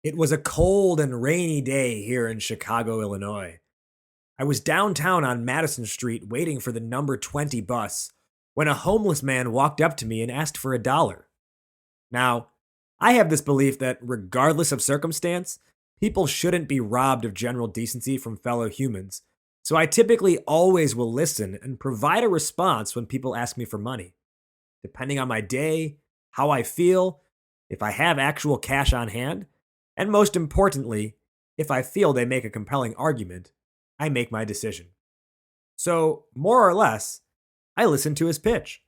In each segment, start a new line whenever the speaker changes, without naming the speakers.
It was a cold and rainy day here in Chicago, Illinois. I was downtown on Madison Street waiting for the number 20 bus when a homeless man walked up to me and asked for $1. Now, I have this belief that regardless of circumstance, people shouldn't be robbed of general decency from fellow humans. So I typically always will listen and provide a response when people ask me for money. Depending on my day, how I feel, if I have actual cash on hand, and most importantly, if I feel they make a compelling argument, I make my decision. So, more or less, I listened to his pitch.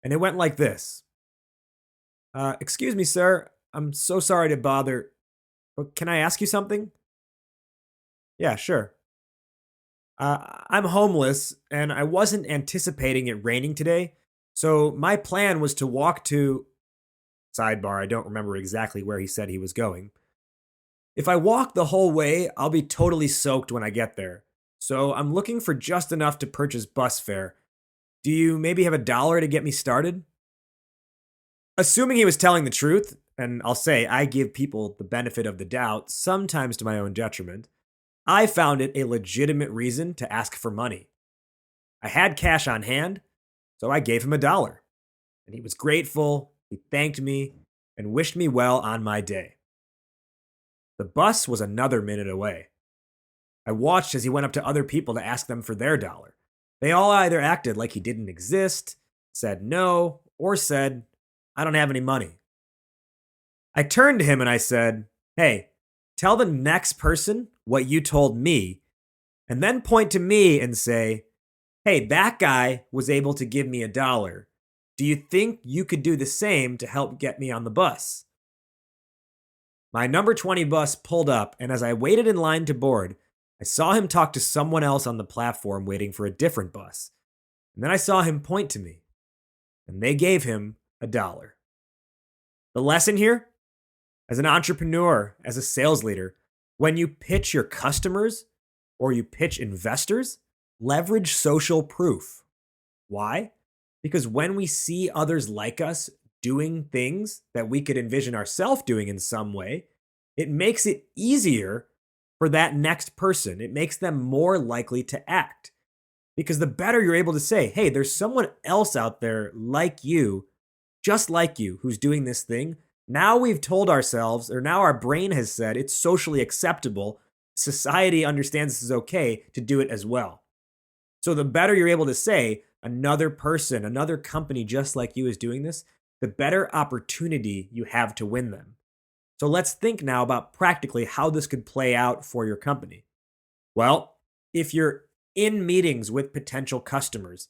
And it went like this. Excuse me, sir. I'm so sorry to bother, but can I ask you something? Yeah, sure. I'm homeless and I wasn't anticipating it raining today. So, my plan was to walk to. Sidebar, I don't remember exactly where he said he was going. If I walk the whole way, I'll be totally soaked when I get there. So I'm looking for just enough to purchase bus fare. Do you maybe have $1 to get me started? Assuming he was telling the truth, and I'll say I give people the benefit of the doubt, sometimes to my own detriment, I found it a legitimate reason to ask for money. I had cash on hand, so I gave him $1. And he was grateful, he thanked me, and wished me well on my day. The bus was another minute away. I watched as he went up to other people to ask them for their $1. They all either acted like he didn't exist, said no, or said, I don't have any money. I turned to him and I said, hey, tell the next person what you told me, and then point to me and say, hey, that guy was able to give me $1. Do you think you could do the same to help get me on the bus? My number 20 bus pulled up, and as I waited in line to board, I saw him talk to someone else on the platform waiting for a different bus. And then I saw him point to me, and they gave him $1. The lesson here? As an entrepreneur, as a sales leader, when you pitch your customers or you pitch investors, leverage social proof. Why? Because when we see others like us doing things that we could envision ourselves doing in some way, it makes it easier for that next person. It makes them more likely to act. Because the better you're able to say, hey, there's someone else out there like you, just like you, who's doing this thing. Now we've told ourselves, or now our brain has said it's socially acceptable. Society understands this is okay to do it as well. So the better you're able to say, another person, another company just like you is doing this, the better opportunity you have to win them. So let's think now about practically how this could play out for your company. Well, if you're in meetings with potential customers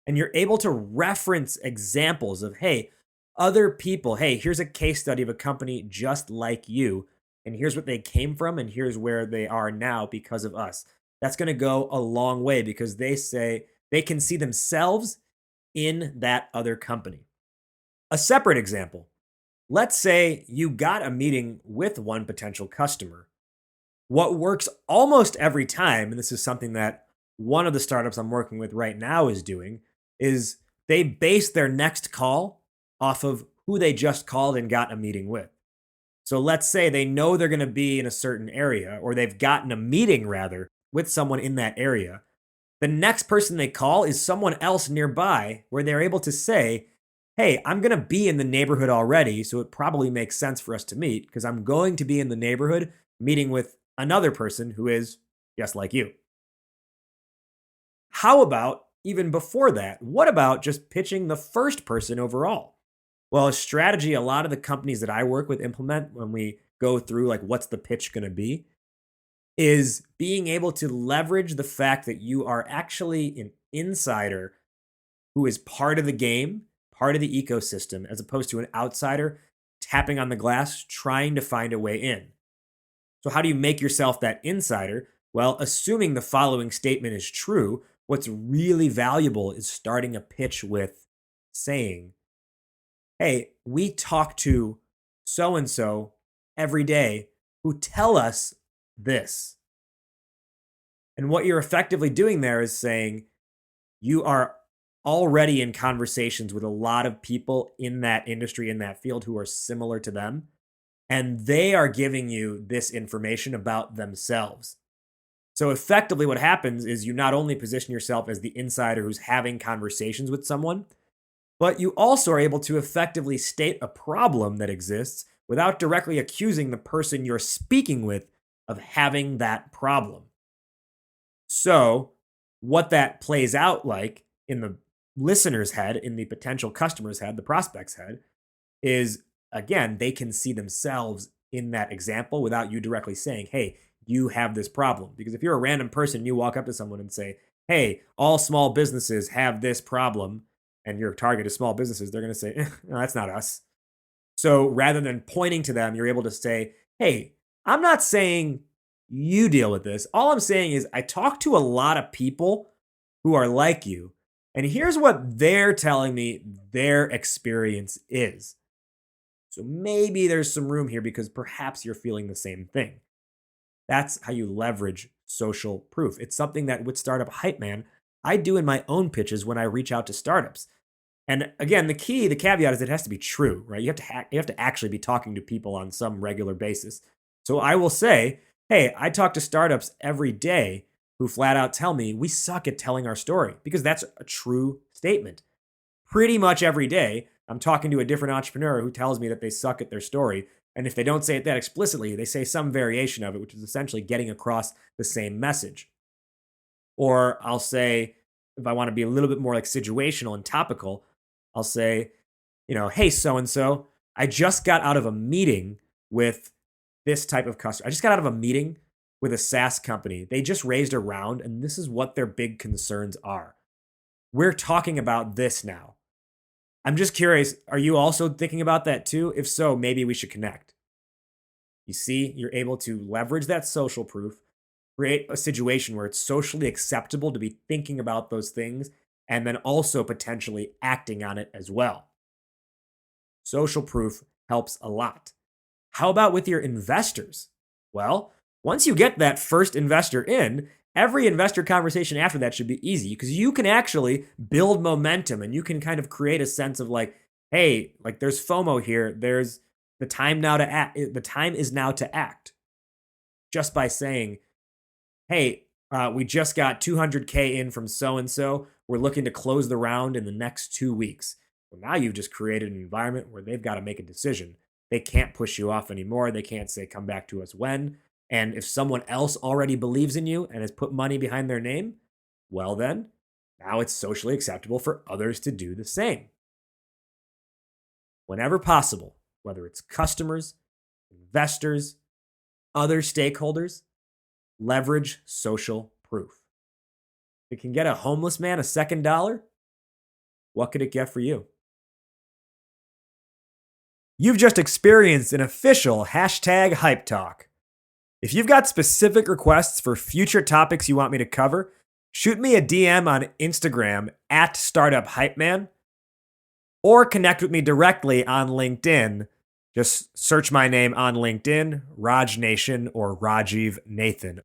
and you're able to reference examples of, hey, other people, hey, here's a case study of a company just like you, and here's what they came from, and here's where they are now because of us. That's going to go a long way because they say they can see themselves in that other company. A separate example, let's say you got a meeting with one potential customer. What works almost every time, and this is something that one of the startups I'm working with right now is doing, is they base their next call off of who they just called and got a meeting with. So let's say they know they're going to be in a certain area, or they've gotten a meeting rather with someone in that area. The next person they call is someone else nearby where they're able to say, hey, I'm going to be in the neighborhood already, so it probably makes sense for us to meet because I'm going to be in the neighborhood meeting with another person who is just like you. How about even before that? What about just pitching the first person overall? Well, a strategy a lot of the companies that I work with implement when we go through like what's the pitch going to be is being able to leverage the fact that you are actually an insider who is part of the game, part of the ecosystem, as opposed to an outsider tapping on the glass, trying to find a way in. So, how do you make yourself that insider? Well, assuming the following statement is true, what's really valuable is starting a pitch with saying, hey, we talk to so and so every day who tell us this. And what you're effectively doing there is saying you are already in conversations with a lot of people in that industry, in that field, who are similar to them. and they are giving you this information about themselves. So effectively, what happens is you not only position yourself as the insider who's having conversations with someone, but you also are able to effectively state a problem that exists without directly accusing the person you're speaking with of having that problem. So, what that plays out like in the listener's head, in the potential customer's head, the prospect's head, is again, they can see themselves in that example without you directly saying, hey, you have this problem. Because if you're a random person and you walk up to someone and say, hey, all small businesses have this problem, and your target is small businesses, they're going to say, no, that's not us. So rather than pointing to them, you're able to say, hey, I'm not saying you deal with this. All I'm saying is I talk to a lot of people who are like you, and here's what they're telling me their experience is. So maybe there's some room here because perhaps you're feeling the same thing. That's how you leverage social proof. It's something that with Startup Hype Man, I do in my own pitches when I reach out to startups. And again, the caveat is it has to be true, right? You have to actually be talking to people on some regular basis. So I will say, hey, I talk to startups every day who flat out tell me we suck at telling our story, because that's a true statement. Pretty much every day, I'm talking to a different entrepreneur who tells me that they suck at their story. And if they don't say it that explicitly, they say some variation of it, which is essentially getting across the same message. Or I'll say, if I want to be a little bit more like situational and topical, I'll say, hey, so-and-so, I just got out of a meeting with this type of customer. I just got out of a meeting with a SaaS company. They just raised a round, and this is what their big concerns are. We're talking about this now. I'm just curious, are you also thinking about that too? If so, maybe we should connect. You see, you're able to leverage that social proof, create a situation where it's socially acceptable to be thinking about those things, and then also potentially acting on it as well. Social proof helps a lot. How about with your investors? Well, once you get that first investor in, every investor conversation after that should be easy because you can actually build momentum and you can kind of create a sense of like, hey, like there's FOMO here. There's the time now to act. The time is now to act. Just by saying, hey, we just got 200K in from so-and-so. We're looking to close the round in the next 2 weeks. Well, now you've just created an environment where they've got to make a decision. They can't push you off anymore. They can't say, come back to us when. And if someone else already believes in you and has put money behind their name, well then, now it's socially acceptable for others to do the same. Whenever possible, whether it's customers, investors, other stakeholders, leverage social proof. If it can get a homeless man a second dollar, what could it get for you? You've just experienced an official #Hype Talk. If you've got specific requests for future topics you want me to cover, shoot me a DM on Instagram @StartupHypeman or connect with me directly on LinkedIn. Just search my name on LinkedIn, Raj Nation or Rajiv Nathan.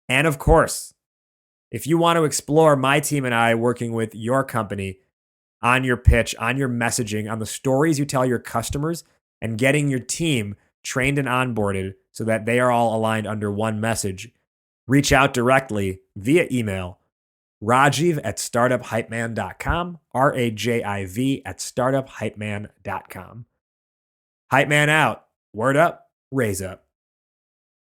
And of course, if you want to explore my team and I working with your company on your pitch, on your messaging, on the stories you tell your customers, and getting your team trained and onboarded so that they are all aligned under one message, reach out directly via email, Rajiv@startuphypeman.com, RAJIV@startuphypeman.com. Hype Man out. Word up, raise up.